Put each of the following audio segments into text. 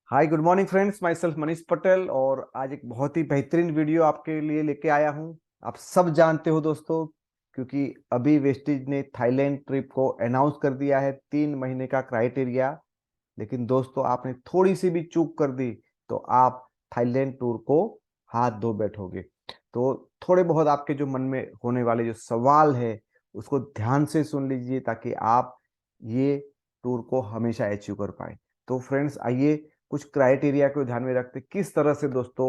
Hi good morning friends, my self Manish Patel. और आज एक बहुत ही बेहतरीन वीडियो आपके लिए लेके आया हूं। आप सब जानते हो दोस्तों, क्योंकि अभी वेस्टिज ने थाईलैंड ट्रिप को अनाउंस कर दिया है 3 महीने का क्राइटेरिया। लेकिन दोस्तों, आपने थोड़ी सी भी चूक कर दी तो आप थाईलैंड टूर को हाथ धो बैठोगे। तो थोड़े बहुत आपके जो मन में होने वाले जो सवाल है उसको ध्यान से सुन लीजिए, ताकि आप ये टूर को हमेशा अचीव कर पाए। तो फ्रेंड्स, आइए कुछ क्राइटेरिया को ध्यान में रखते किस तरह से दोस्तों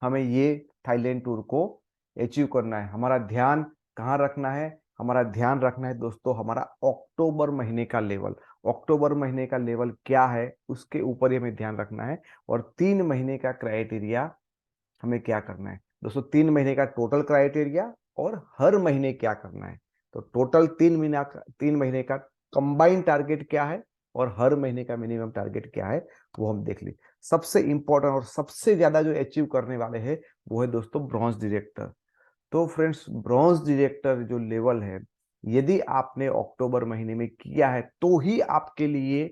हमें ये थाईलैंड टूर को अचीव करना है। हमारा ध्यान कहाँ रखना है? हमारा ध्यान रखना है दोस्तों हमारा अक्टूबर महीने का लेवल। अक्टूबर महीने का लेवल क्या है उसके ऊपर ही हमें ध्यान रखना है। और 3 महीने का क्राइटेरिया हमें क्या करना है दोस्तों, 3 महीने का टोटल क्राइटेरिया और हर महीने क्या करना है। तो टोटल 3 महीने का कंबाइंड टारगेट क्या है और हर महीने का मिनिमम टारगेट क्या है, वो हम देख ली। सबसे इंपॉर्टेंट और सबसे ज्यादा जो अचीव करने वाले हैं वो है दोस्तों ब्रॉन्ज डायरेक्टर। तो फ्रेंड्स, ब्रॉन्ज डायरेक्टर जो लेवल है, यदि आपने अक्टूबर महीने में किया है तो ही आपके लिए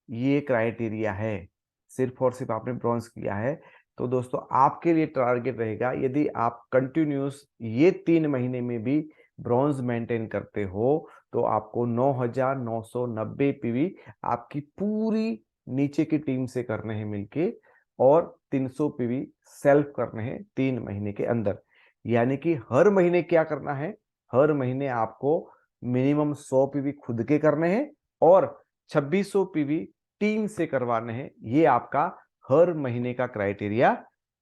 ये क्राइटेरिया है। सिर्फ और सिर्फ आपने ब्रॉन्ज किया है तो दोस्तों आपके लिए टारगेट रहेगा, यदि आप कंटिन्यूस ये 3 महीने में भी ब्रॉन्ज मेंटेन करते हो तो आपको 9,990 पीवी आपकी पूरी नीचे की टीम से करने हैं मिलके, और 300 पीवी सेल्फ करने हैं 3 महीने के अंदर। यानी कि हर महीने क्या करना है? हर महीने आपको मिनिमम 100 पीवी खुद के करने हैं और 2600 पीवी टीम से करवाने हैं। ये आपका हर महीने का क्राइटेरिया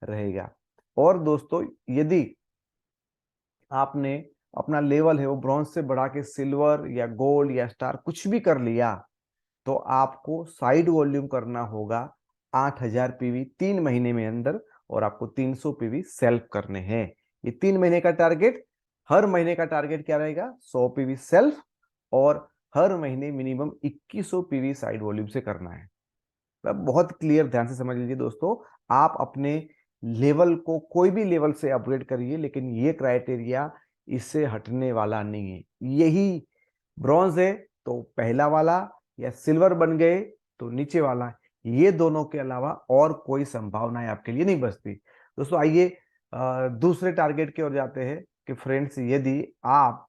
रहेगा। और दोस्तों, यदि आपने अपना लेवल है वो ब्रॉन्ज से बढ़ा के सिल्वर या गोल्ड या स्टार कुछ भी कर लिया तो आपको साइड वॉल्यूम करना होगा 8,000 पीवी 3 महीने में अंदर, और आपको 300 पीवी सेल्फ करने हैं। ये 3 महीने का टारगेट। हर महीने का टारगेट क्या रहेगा? 100 पीवी सेल्फ, और हर महीने मिनिमम 2100 पीवी साइड वॉल्यूम से करना है। बहुत क्लियर, ध्यान से समझ लीजिए दोस्तों। आप अपने लेवल को कोई भी लेवल से अपग्रेड करिए, लेकिन ये क्राइटेरिया इससे हटने वाला नहीं है। यही ब्रॉन्ज है तो पहला वाला, या सिल्वर बन गए तो नीचे वाला, ये दोनों के अलावा और कोई संभावनाएं आपके लिए नहीं बचती। दोस्तों आइए दूसरे टारगेट की ओर जाते हैं कि फ्रेंड्स, यदि आप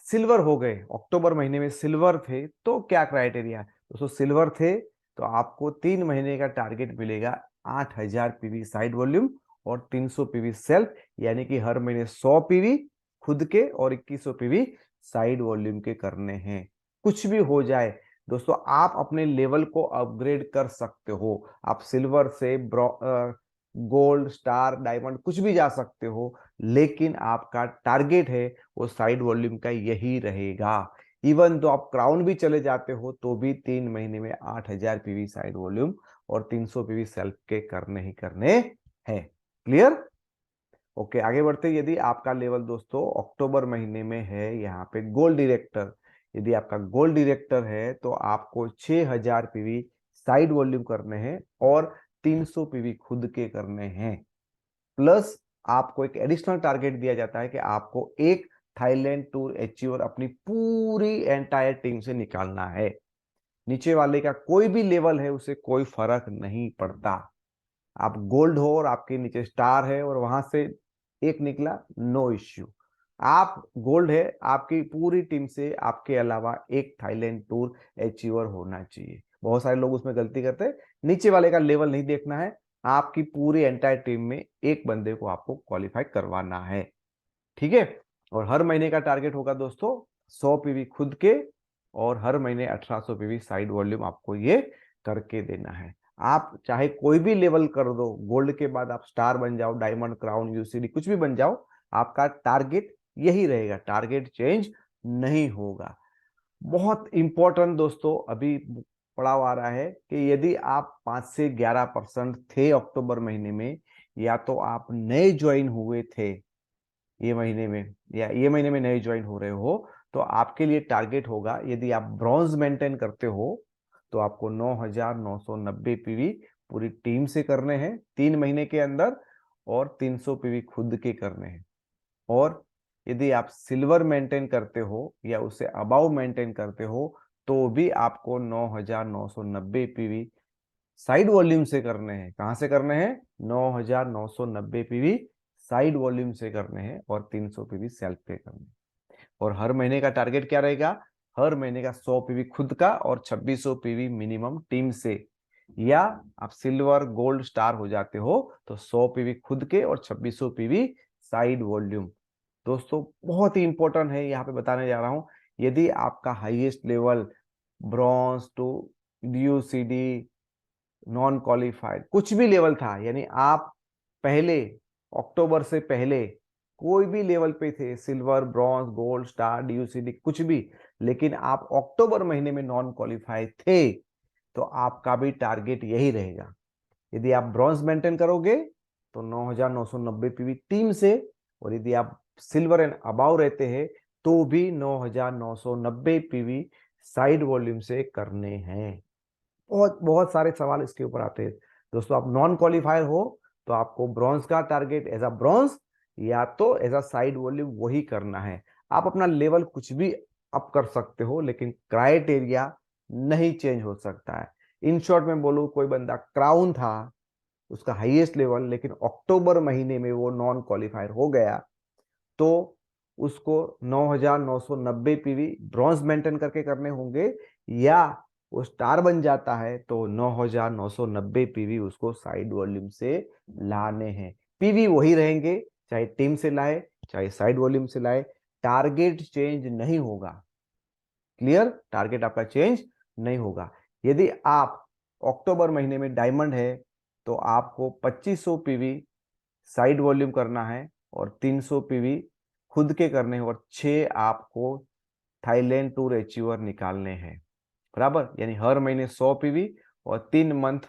सिल्वर हो गए, अक्टूबर महीने में सिल्वर थे, तो क्या क्राइटेरिया है दोस्तों? सिल्वर थे तो आपको 3 महीने का टारगेट मिलेगा 8,000 पीवी साइड वॉल्यूम और 300 पीवी सेल्फ। यानी कि हर महीने 100 पीवी खुद के और 2100 पीवी साइड वॉल्यूम के करने हैं। कुछ भी हो जाए दोस्तों, आप अपने लेवल को अपग्रेड कर सकते हो। आप सिल्वर से गोल्ड, स्टार, डायमंड कुछ भी जा सकते हो, लेकिन आपका टारगेट है वो साइड वॉल्यूम का यही रहेगा। इवन तो आप क्राउन भी चले जाते हो तो भी 3 महीने में 8,000 पीवी साइड वॉल्यूम और 300 पीवी सेल्फ के करने ही करने हैं। क्लियर? ओके, आगे बढ़ते। यदि आपका लेवल दोस्तों अक्टूबर महीने में है यहाँ पे गोल्ड डायरेक्टर, यदि आपका गोल्ड डायरेक्टर है तो आपको 6,000 पीवी साइड वॉल्यूम करने हैं और 300 पीवी खुद के करने हैं। प्लस आपको एक एडिशनल टारगेट दिया जाता है कि आपको एक थाईलैंड टूर अचीवर अपनी पूरी एंटायर टीम से निकालना है। नीचे वाले का कोई भी लेवल है उसे कोई फर्क नहीं पड़ता। आप गोल्ड हो और आपके नीचे स्टार है और वहां से एक निकला, नो इश्यू। आप गोल्ड है, आपकी पूरी टीम से आपके अलावा एक थाईलैंड टूर अचीवर होना चाहिए। बहुत सारे लोग उसमें गलती करते हैं, नीचे वाले का लेवल नहीं देखना है, आपकी पूरी एंटायर टीम में एक बंदे को आपको क्वालिफाई करवाना है। ठीक है? और हर महीने का टारगेट होगा दोस्तों 100 पीवी खुद के, और हर महीने 1800 पीवी साइड वॉल्यूम आपको ये करके देना है। आप चाहे कोई भी लेवल कर दो, गोल्ड के बाद आप स्टार बन जाओ, डायमंड, क्राउन, यूसीडी कुछ भी बन जाओ, आपका टारगेट यही रहेगा, टारगेट चेंज नहीं होगा। बहुत इंपॉर्टेंट दोस्तों, अभी पड़ाव आ रहा है कि यदि आप 5 से 11% थे अक्टूबर महीने में, या तो आप नए ज्वाइन हुए थे ये महीने में, या ये महीने में नए ज्वाइन हो रहे हो, तो आपके लिए टारगेट होगा, यदि आप ब्रॉन्ज मेंटेन करते हो तो आपको 9,990 पीवी पूरी टीम से करने हैं 3 महीने के अंदर, और 300 पीवी खुद के करने हैं। और यदि आप सिल्वर मेंटेन करते हो या उसे अबाव मेंटेन करते हो तो भी आपको 9,990 पीवी साइड वॉल्यूम से करने हैं। कहां से करने हैं? 9990 पीवी साइड वॉल्यूम से करने हैं और 300 पीवी सेल्फ पे करने हैं। और हर महीने का टारगेट क्या रहेगा? हर महीने का 100 पीवी खुद का और 2600 पीवी मिनिमम टीम से। या आप सिल्वर गोल्ड स्टार हो जाते हो तो 100 पीवी खुद के और 2600 पीवी साइड वॉल्यूम। दोस्तों बहुत ही इंपॉर्टेंट है, यहाँ पे बताने जा रहा हूं। यदि आपका highest level bronze to DUCD non qualified कुछ भी लेवल था, यानी आप पहले अक्टूबर से पहले कोई भी लेवल पे थे, silver bronze gold star DUCD कुछ भी, लेकिन आप अक्टूबर महीने में नॉन क्वालिफाइड थे, तो आपका भी टारगेट यही रहेगा। यदि आप ब्रॉन्ज मेंटेन करोगे तो 9990 पीवी टीम से, और यदि आप सिल्वर एंड अबाव रहते हैं तो भी 9990 पीवी साइड वॉल्यूम से करने हैं। बहुत बहुत सारे सवाल इसके ऊपर आते हैं। दोस्तों आप नॉन क्वालिफायर हो तो आपको ब्रॉन्ज का टारगेट एज अ ब्रॉन्ज या तो एज अ साइड वॉल्यूम वही करना है। आप अपना लेवल कुछ भी अप कर सकते हो, लेकिन क्राइटेरिया नहीं चेंज हो सकता है। इन शॉर्ट में बोलूं, कोई बंदा क्राउन था, उसका हाईएस्ट लेवल, लेकिन अक्टूबर महीने में वो नॉन क्वालिफायर हो गया, तो उसको 9990 पीवी ब्रॉन्ज मेंटेन करके करने होंगे, या वो स्टार बन जाता है तो 9990 पीवी उसको साइड वॉल्यूम से लाने हैं। पीवी वही रहेंगे, चाहे टीम से लाए चाहे साइड वॉल्यूम से लाए, टारगेट चेंज नहीं होगा। क्लियर? टारगेट आपका चेंज नहीं होगा। यदि आप अक्टूबर महीने में डायमंड है तो आपको 2500 पीवी साइड वॉल्यूम करना है और 300 पीवी खुद के करने हैं, और 6 आपको थाईलैंड टूर अचीवर निकालने हैं। बराबर? यानी हर महीने 100 पीवी और 3 मंथ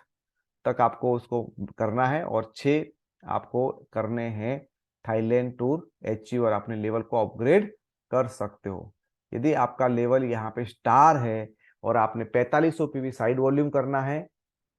तक आपको उसको करना है, और 6 आपको करने हैं थाईलैंड टूर अचीवर। अपने लेवल को अपग्रेड कर सकते हो। यदि आपका लेवल यहाँ पे स्टार है और आपने 4500 पीवी साइड वॉल्यूम करना है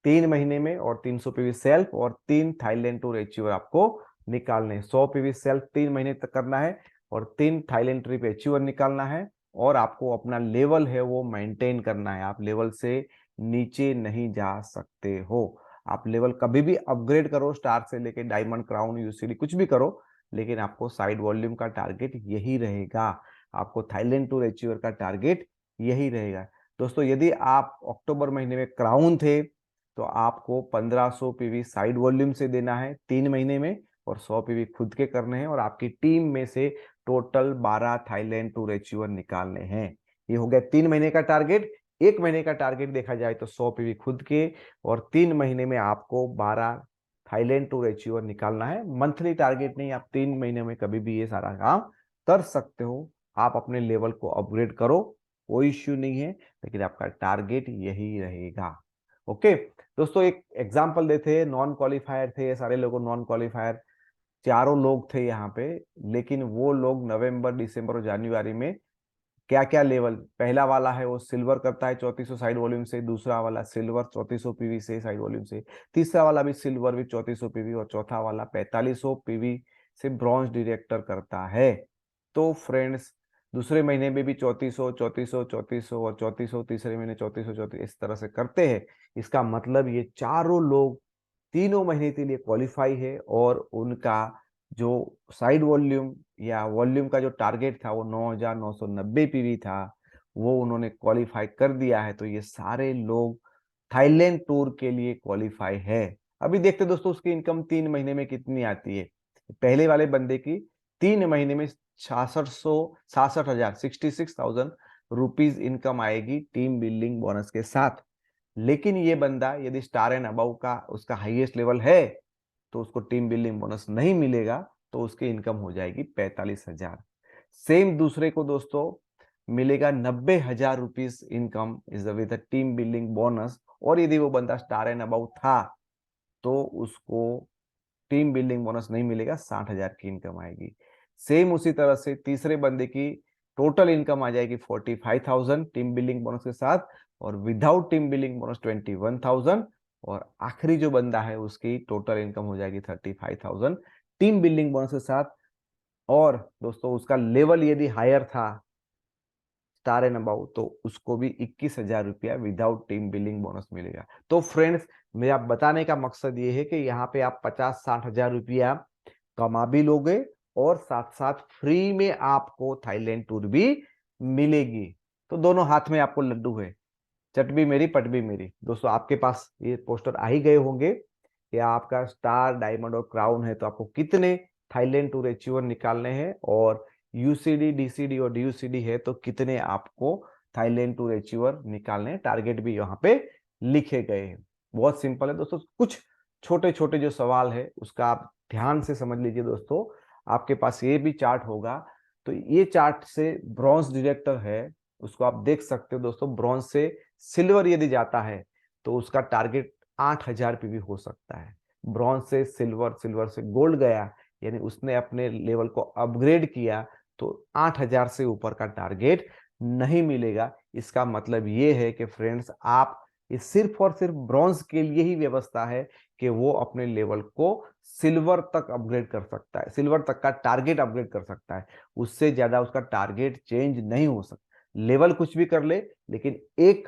3 महीने में, और 300 पीवी सेल्फ, और 3 थाईलैंड टूर अचीवर आपको निकालने हैं। 100 पीवी सेल्फ 3 महीने तक करना है और 3 थाईलैंड ट्रिप अचीवर निकालना है, और आपको अपना लेवल है वो मेंटेन करना है। आप लेवल से नीचे नहीं जा सकते हो। आप लेवल कभी भी अपग्रेड करो, स्टार से लेके डायमंड क्राउन UCD कुछ भी करो, लेकिन आपको साइड वॉल्यूम का टारगेट यही रहेगा। आपको थाईलैंड टूर अचीवर का टारगेट यही रहेगा। दोस्तों यदि आप अक्टूबर महीने में क्राउन थे तो आपको 1500 पीवी साइड वॉल्यूम से देना है 3 महीने में, और 100 पीवी खुद के करने हैं, और आपकी टीम में से टोटल 12 थाईलैंड टूर अचीवर निकालने हैं। ये हो गया 3 महीने का टारगेट। 1 महीने का टारगेट देखा जाए तो 100 पीवी खुद के, और 3 महीने में आपको 12 थाईलैंड टूर अचीवर निकालना है। मंथली टारगेट नहीं, आप 3 महीने में कभी भी ये सारा काम कर सकते हो। आप अपने लेवल को अपग्रेड करो, कोई इश्यू नहीं है, लेकिन आपका टारगेट यही रहेगा। ओके दोस्तों, एक एग्जांपल देते हैं। नॉन क्वालिफायर थे सारे लोग, नॉन क्वालिफायर चारों लोग थे यहाँ पे, लेकिन वो लोग नवंबर दिसंबर और जनवरी में क्या क्या लेवल, पहला वाला है वो सिल्वर करता है 3400 साइड वॉल्यूम से, दूसरा वाला सिल्वर 3400 पीवी से साइड वॉल्यूम से, तीसरा वाला भी सिल्वर भी 3400 पीवी, और चौथा वाला 4500 पीवी से ब्रॉन्ज डायरेक्टर करता है। तो फ्रेंड्स दूसरे महीने में भी 3400 3400 3400 और 3400, तीसरे महीने 3400 3400, इस तरह से करते हैं। इसका मतलब ये चारों लोग तीनों महीने के लिए क्वालिफाई है, और उनका जो साइड वॉल्यूम या वॉल्यूम का जो टारगेट था वो 9990 पीवी था, वो उन्होंने क्वालिफाई कर दिया है। तो ये सारे लोग थाईलैंड टूर के लिए क्वालिफाई है। अभी देखते दोस्तों उसकी इनकम 3 महीने में कितनी आती है। पहले वाले बंदे की 3 महीने में 66,000 66,000 रुपीज इनकम आएगी टीम बिल्डिंग बोनस के साथ। लेकिन ये बंदा यदि स्टार एंड अबव का उसका हाईएस्ट लेवल है तो उसको टीम बिल्डिंग बोनस नहीं मिलेगा, तो उसकी इनकम हो जाएगी 45,000। सेम दूसरे को दोस्तों मिलेगा 90,000 rupees income is with team building bonus, और यदि वो बंदा स्टार एंड अबव था तो उसको टीम बिल्डिंग बोनस नहीं मिलेगा, 60,000 की इनकम आएगी। सेम उसी तरह से तीसरे बंदे की टोटल इनकम आ जाएगी 45,000 टीम बिल्डिंग बोनस के साथ, और विदाउट टीम बिल्डिंग बोनस 21,000, और आखिरी जो बंदा है उसकी टोटल इनकम हो जाएगी 35,000 टीम बिल्डिंग बोनस के साथ। और दोस्तों उसका लेवल यदि हायर था स्टार एंड अबाउ, तो उसको भी 21,000 रुपया विदाउट टीम बिल्डिंग बोनस मिलेगा। तो फ्रेंड्स, मेरा बताने का मकसद ये है कि यहाँ पे आप 50-60 हजार रुपया कमा भी लोगे और साथ साथ फ्री में आपको थाईलैंड टूर भी मिलेगी। तो दोनों हाथ में आपको लड्डू है, चट भी मेरी पट भी मेरी। दोस्तों, आपके पास ये पोस्टर आ ही गए होंगे कि आपका स्टार, डायमंड और क्राउन है तो आपको कितने थाईलैंड टूर अचीवर निकालने हैं, और यूसीडी, डीसीडी और डीयूसीडी है तो कितने आपको थाईलैंड टूर अचीवर निकालने हैं। टारगेट भी यहाँ पे लिखे गए हैं। बहुत सिंपल है दोस्तों। कुछ छोटे छोटे जो सवाल है उसका आप ध्यान से समझ लीजिए दोस्तों। आपके पास ये भी चार्ट होगा, तो ये चार्ट से ब्रॉन्ज डिटेक्टर है, उसको आप देख सकते हो दोस्तों। ब्रॉन्ज से सिल्वर यदि जाता है तो उसका टारगेट 8,000 पीवी हो सकता है। ब्रॉन्ज से सिल्वर, सिल्वर से गोल्ड गया, यानी उसने अपने लेवल को अपग्रेड किया, तो 8,000 से ऊपर का टारगेट नहीं मिलेगा। इसका मतलब ये है कि फ्रेंड्स, आप ये सिर्फ और सिर्फ ब्रॉन्ज के लिए ही व्यवस्था है कि वो अपने लेवल को सिल्वर तक अपग्रेड कर सकता है, सिल्वर तक का टारगेट अपग्रेड कर सकता है। उससे ज्यादा उसका टारगेट चेंज नहीं हो सकता। लेवल कुछ भी कर ले, लेकिन 1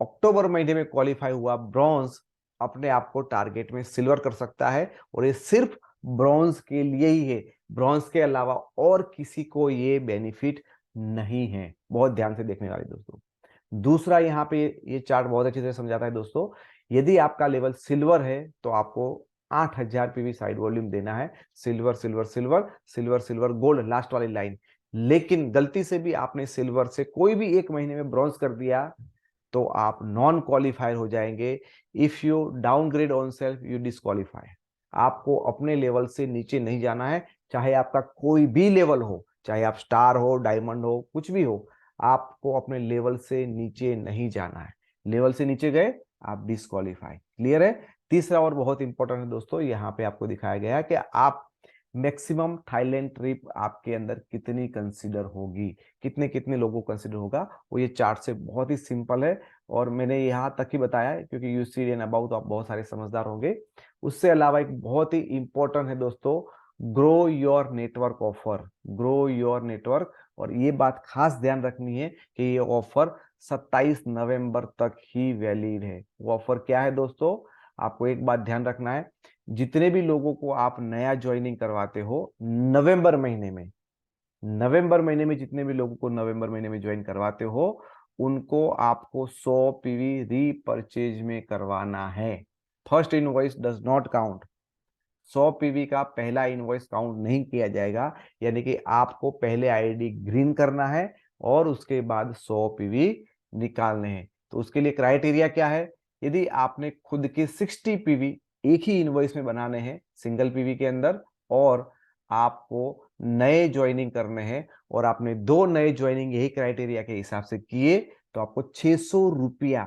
अक्टूबर महीने में क्वालिफाई हुआ ब्रॉन्ज अपने आप को टारगेट में सिल्वर कर सकता है, और ये सिर्फ ब्रॉन्ज के लिए ही है। ब्रॉन्ज के अलावा और किसी को ये बेनिफिट नहीं है। बहुत ध्यान से देखने वाले दोस्तों। दूसरा, यहाँ पे ये चार्ट बहुत अच्छे से समझाता है दोस्तों। यदि आपका लेवल सिल्वर है तो आपको 8,000 पीवी साइड वॉल्यूम देना है। Silver, silver, silver, silver, silver, gold, last वाली लाइन। लेकिन गलती से भी आपने सिल्वर से कोई भी एक महीने में ब्रॉन्ज कर दिया तो आप नॉन क्वालिफायर हो जाएंगे। If you downgrade on self, you disqualify. आपको अपने लेवल से नीचे नहीं जाना है, चाहे आपका कोई भी लेवल हो, चाहे आप स्टार हो, डायमंड हो, कुछ भी हो। आपको अपने लेवल से नीचे नहीं जाना है। लेवल से नीचे गए, आप डिस्क्वालीफाई। क्लियर है? तीसरा और बहुत इंपॉर्टेंट है दोस्तों, यहाँ पे आपको दिखाया गया है कि आप मैक्सिमम थाईलैंड ट्रिप आपके अंदर कितनी कंसिडर होगी, कितने कितने लोगों को कंसिडर होगा, वो ये चार्ट से बहुत ही सिंपल है। और मैंने यहाँ तक ही बताया है क्योंकि यूसीडी एंड अबाउट आप बहुत सारे समझदार होंगे। उससे अलावा एक बहुत ही इंपॉर्टेंट है दोस्तों, grow your network offer. Grow your network. और ये बात खास ध्यान रखनी है कि ये ऑफर 27 नवंबर तक ही वैलिड है। वो ऑफर क्या है दोस्तों? आपको एक बात ध्यान रखना है, जितने भी लोगों को आप नया ज्वाइनिंग करवाते हो नवंबर महीने में, नवंबर महीने में जितने भी लोगों को नवंबर महीने में ज्वाइन करवाते हो, उनको आपको 100 पीवी रीपरचेज में करवाना है। First invoice does not count. 100 PV का पहला इनवॉइस काउंट नहीं किया जाएगा। यानी कि आपको पहले आईडी ग्रीन करना है और उसके बाद 100 पीवी निकालने हैं। तो उसके लिए क्राइटेरिया क्या है? यदि आपने खुद के 60 पीवी एक ही इनवॉइस में बनाने हैं, सिंगल पीवी के अंदर, और आपको नए ज्वाइनिंग करने हैं, और आपने 2 नए ज्वाइनिंग यही क्राइटेरिया के हिसाब से किए, तो आपको 600 रुपया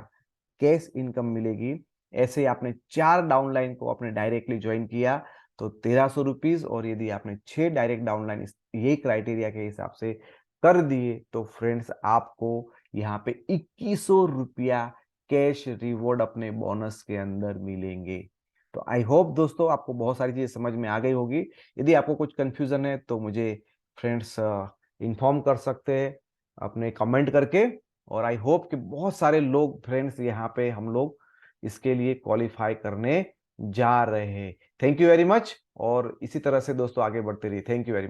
कैश इनकम मिलेगी। ऐसे आपने 4 डाउनलाइन को आपने डायरेक्टली ज्वाइन किया तो 1300 रुपीज, और यदि आपने 6 डायरेक्ट डाउनलाइन यही क्राइटेरिया के हिसाब से कर दिए तो फ्रेंड्स, आपको यहाँ पे 2100 रुपया कैश रिवॉर्ड अपने बोनस के अंदर मिलेंगे। तो आई होप दोस्तों आपको बहुत सारी चीजें समझ में आ गई होगी। यदि आपको कुछ कंफ्यूजन है तो मुझे फ्रेंड्स इन्फॉर्म कर सकते हैं अपने कमेंट करके। और आई होप कि बहुत सारे लोग फ्रेंड्स यहाँ पे हम लोग इसके लिए क्वालिफाई करने जा रहे हैं। थैंक यू वेरी मच, और इसी तरह से दोस्तों आगे बढ़ते रहिए। Thank you very much.